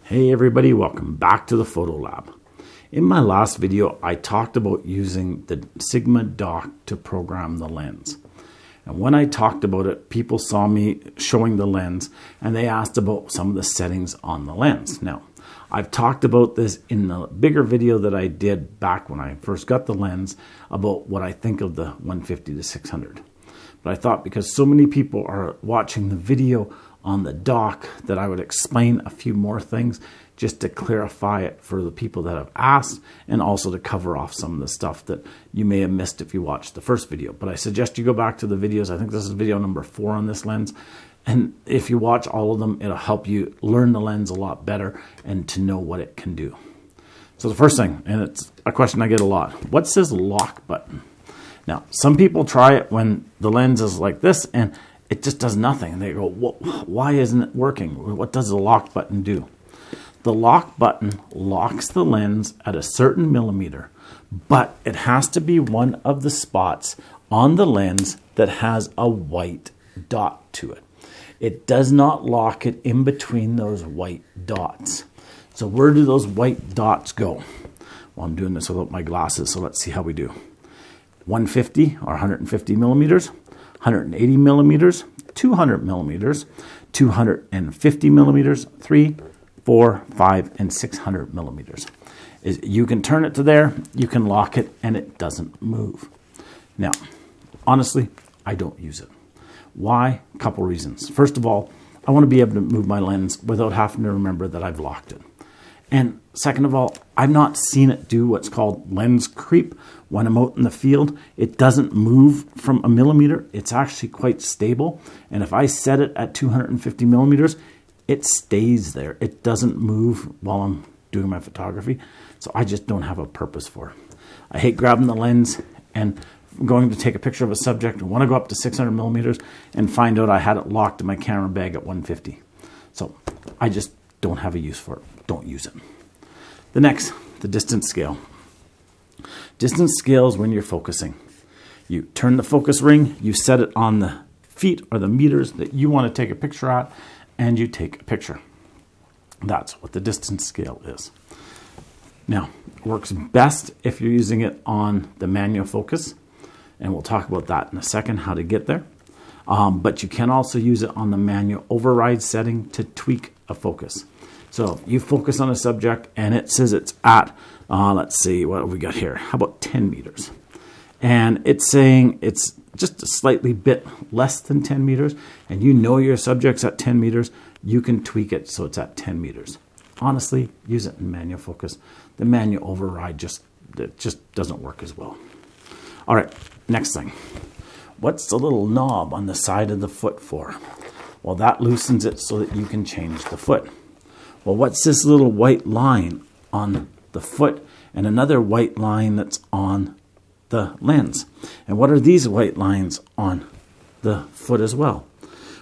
Hey everybody, welcome back to the Photo Lab. In my last video, I talked about using the Sigma dock to program the lens. And when I talked about it, people saw me showing the lens and they asked about some of the settings on the lens. Now, I've talked about this in the bigger video that I did back when I first got the lens about what I think of the 150 to 600. But I thought because so many people are watching the video on the dock that I would explain a few more things just to clarify it for the people that have asked and also to cover off some of the stuff that you may have missed if you watched the first video. But I suggest you go back to the videos. I think this is video number 4 on this lens. And if you watch all of them, it'll help you learn the lens a lot better and to know what it can do. So the first thing, and it's a question I get a lot, what's this lock button? Now, some people try it when the lens is like this and it just does nothing. And they go, well, why isn't it working? What does the lock button do? The lock button locks the lens at a certain millimeter, but it has to be one of the spots on the lens that has a white dot to it. It does not lock it in between those white dots. So where do those white dots go? Well, I'm doing this without my glasses, so let's see how we do. 150 or 150 millimeters, 180 millimeters, 200 millimeters, 250 millimeters, 3, 4, 5, and 600 millimeters. You can turn it to there, you can lock it, and it doesn't move. Now, honestly, I don't use it. Why? A couple reasons. First of all, I want to be able to move my lens without having to remember that I've locked it. And second of all, I've not seen it do what's called lens creep when I'm out in the field. It doesn't move from a millimeter. It's actually quite stable. And if I set it at 250 millimeters, it stays there. It doesn't move while I'm doing my photography. So I just don't have a purpose for it. I hate grabbing the lens and going to take a picture of a subject. I want to go up to 600 millimeters and find out I had it locked in my camera bag at 150. So I just don't have a use for it. Don't use it. The next, the distance scale. Distance scale is when you're focusing. You turn the focus ring, you set it on the feet or the meters that you want to take a picture at, and you take a picture. That's what the distance scale is. Now, it works best if you're using it on the manual focus, and we'll talk about that in a second, how to get there. But you can also use it on the manual override setting to tweak a focus. So you focus on a subject and it says it's at, let's see, what have we got here? How about 10 meters? And it's saying it's just a slightly bit less than 10 meters. And you know your subject's at 10 meters. You can tweak it so it's at 10 meters. Honestly, use it in manual focus. The manual override just doesn't work as well. All right, next thing. What's the little knob on the side of the foot for? Well, that loosens it so that you can change the foot. Well, what's this little white line on the foot and another white line that's on the lens? And what are these white lines on the foot as well?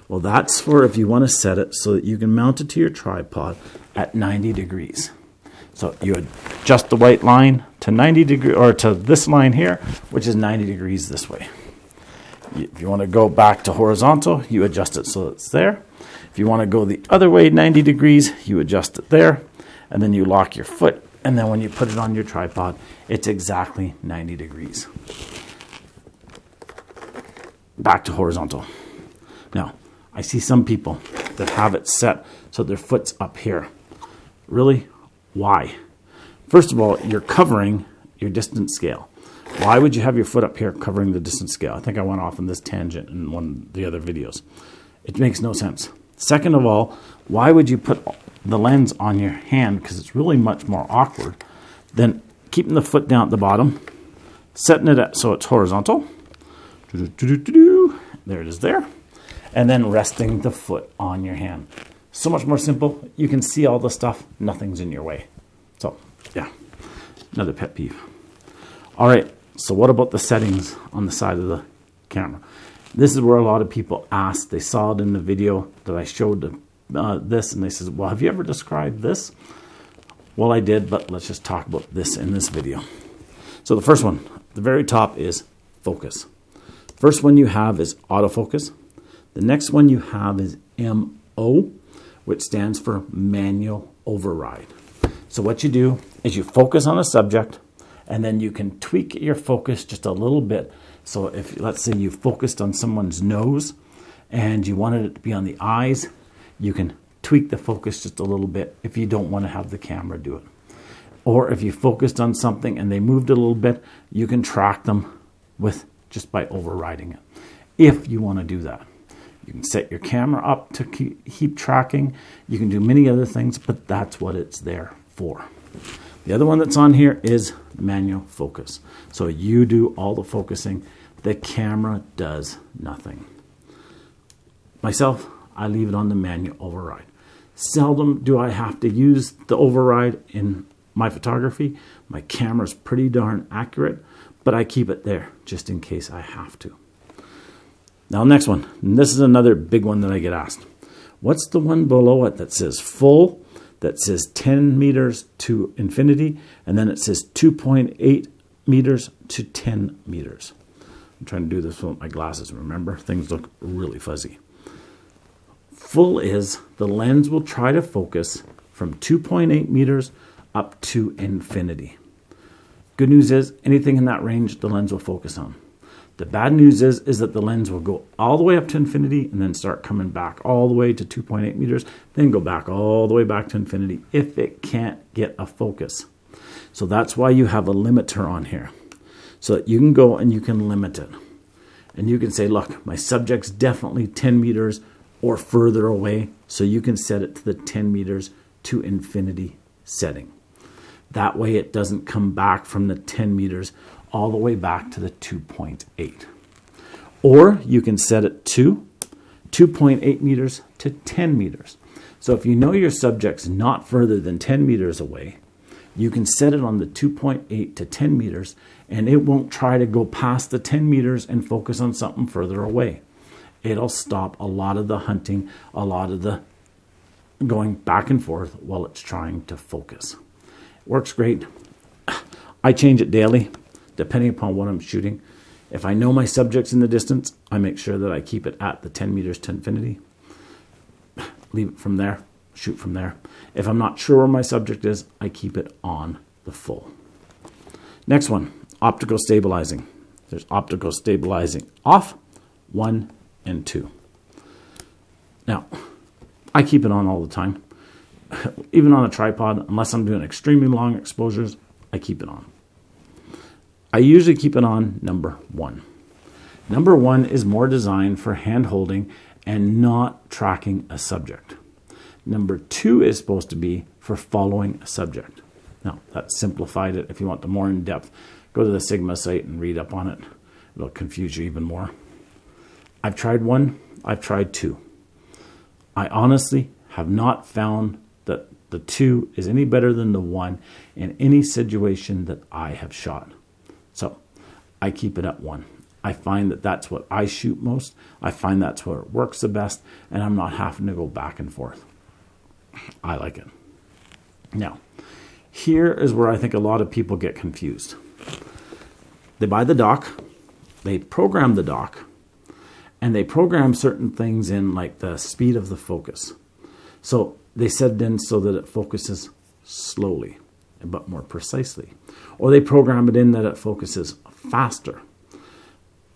Well, that's for if you want to set it so that you can mount it to your tripod at 90 degrees. So you adjust the white line to 90 degrees, or to this line here, which is 90 degrees this way. If you want to go back to horizontal, you adjust it so it's there. If you want to go the other way 90 degrees, you adjust it there, and then you lock your foot, and then when you put it on your tripod, it's exactly 90 degrees. Back to horizontal. Now, I see some people that have it set so their foot's up here. Really? Why? First of all, you're covering your distance scale. Why would you have your foot up here covering the distance scale? I think I went off on this tangent in one of the other videos. It makes no sense. Second of all, why would you put the lens on your hand? Because it's really much more awkward than keeping the foot down at the bottom, setting it so it's horizontal. There it is there. And then resting the foot on your hand. So much more simple. You can see all the stuff. Nothing's in your way. So, yeah, another pet peeve. All right, so what about the settings on the side of the camera? This is where a lot of people ask. They saw it in the video that I showed this, and they said, well, have you ever described this? Well, I did, but let's just talk about this in this video. So the first one, the very top is focus. First one you have is autofocus. The next one you have is MO, which stands for manual override. So what you do is you focus on a subject, and then you can tweak your focus just a little bit. So if, let's say you focused on someone's nose and you wanted it to be on the eyes, you can tweak the focus just a little bit if you don't want to have the camera do it. Or if you focused on something and they moved a little bit, you can track them with just by overriding it. If you want to do that, you can set your camera up to keep tracking. You can do many other things, but that's what it's there for. The other one that's on here is manual focus. So you do all the focusing. The camera does nothing. Myself, I leave it on the manual override. Seldom do I have to use the override in my photography. My camera's pretty darn accurate, but I keep it there just in case I have to. Now, next one. And this is another big one that I get asked. What's the one below it that says full, that says 10 meters to infinity, and then it says 2.8 meters to 10 meters? I'm trying to do this with my glasses. Remember, things look really fuzzy. Full is the lens will try to focus from 2.8 meters up to infinity. Good news is anything in that range the lens will focus on. The bad news is that the lens will go all the way up to infinity and then start coming back all the way to 2.8 meters, then go back all the way back to infinity if it can't get a focus. So that's why you have a limiter on here, so that you can go and you can limit it. And you can say, look, my subject's definitely 10 meters or further away, so you can set it to the 10 meters to infinity setting. That way it doesn't come back from the 10 meters all the way back to the 2.8. Or you can set it to 2.8 meters to 10 meters. So if you know your subject's not further than 10 meters away, you can set it on the 2.8 to 10 meters, and it won't try to go past the 10 meters and focus on something further away. It'll stop a lot of the hunting, a lot of the going back and forth while it's trying to focus. Works great. I change it daily, depending upon what I'm shooting. If I know my subject's in the distance, I make sure that I keep it at the 10 meters to infinity. Leave it from there, shoot from there. If I'm not sure where my subject is, I keep it on the full. Next one, optical stabilizing. There's optical stabilizing off, 1 and 2. Now, I keep it on all the time. Even on a tripod, unless I'm doing extremely long exposures, I keep it on. I usually keep it on number 1. Number 1 is more designed for hand holding and not tracking a subject. Number 2 is supposed to be for following a subject. Now, that's simplified it. If you want the more in-depth, go to the Sigma site and read up on it. It'll confuse you even more. I've tried 1. I've tried 2. I honestly have not found that the 2 is any better than the 1 in any situation that I have shot. So I keep it at 1. I find that that's what I shoot most. I find that's where it works the best, and I'm not having to go back and forth. I like it. Now, here is where I think a lot of people get confused. They buy the dock, they program the dock, and they program certain things in, like the speed of the focus. So they set it in so that it focuses slowly, but more precisely. Or they program it in that it focuses faster.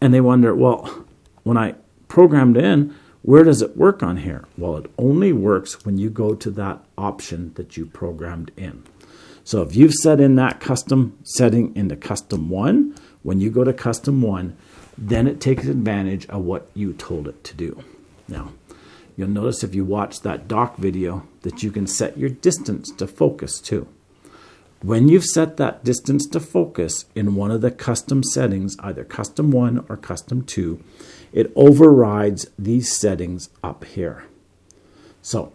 And they wonder, well, when I programmed it in, where does it work on here? Well, it only works when you go to that option that you programmed in. So if you've set in that custom setting into custom 1, when you go to custom 1, then it takes advantage of what you told it to do. Now, you'll notice if you watch that dock video that you can set your distance to focus too. When you've set that distance to focus in one of the custom settings, either custom 1 or custom 2, it overrides these settings up here. So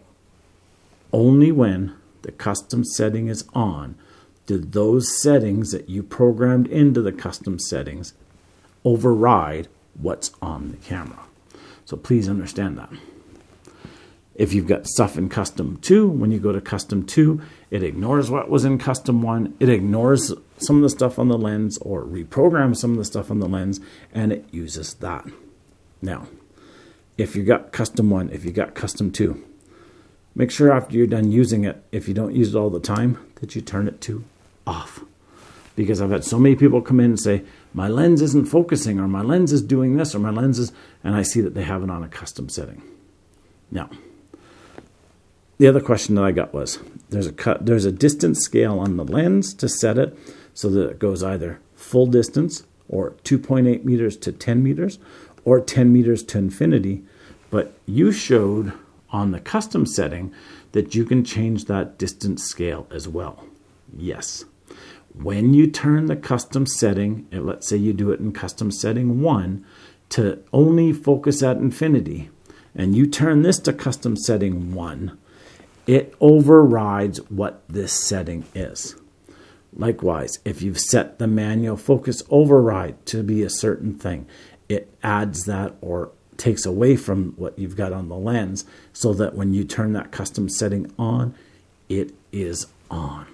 only when the custom setting is on do those settings that you programmed into the custom settings override what's on the camera. So please understand that. If you've got stuff in custom 2, when you go to custom 2, it ignores what was in custom 1. It ignores some of the stuff on the lens or reprograms some of the stuff on the lens, and it uses that. Now, if you got custom 1, if you got custom 2, make sure after you're done using it, if you don't use it all the time, that you turn it to off. Because I've had so many people come in and say, my lens isn't focusing, or my lens is doing this, or my lens is, and I see that they have it on a custom setting. Now, the other question that I got was, there's a distance scale on the lens to set it so that it goes either full distance, or 2.8 meters to 10 meters, or 10 meters to infinity. But you showed on the custom setting that you can change that distance scale as well. Yes. When you turn the custom setting, and let's say you do it in custom setting 1 to only focus at infinity, and you turn this to custom setting 1, it overrides what this setting is. Likewise, if you've set the manual focus override to be a certain thing, it adds that or takes away from what you've got on the lens, so that when you turn that custom setting on, it is on.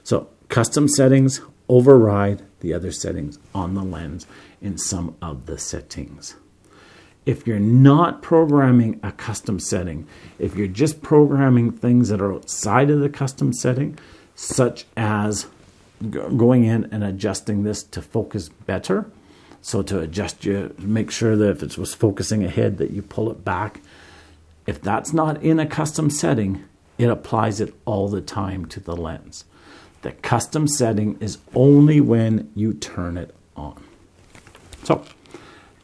So custom settings override the other settings on the lens in some of the settings. If you're not programming a custom setting, if you're just programming things that are outside of the custom setting, such as going in and adjusting this to focus better, so to adjust make sure that if it was focusing ahead that you pull it back, if that's not in a custom setting, it applies it all the time to the lens. The custom setting is only when you turn it on. So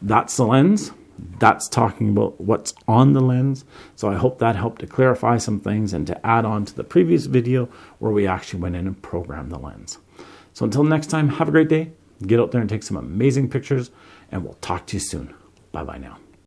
that's the lens. That's talking about what's on the lens. So I hope that helped to clarify some things and to add on to the previous video where we actually went in and programmed the lens. So until next time, have a great day. Get out there and take some amazing pictures, and we'll talk to you soon. Bye-bye now.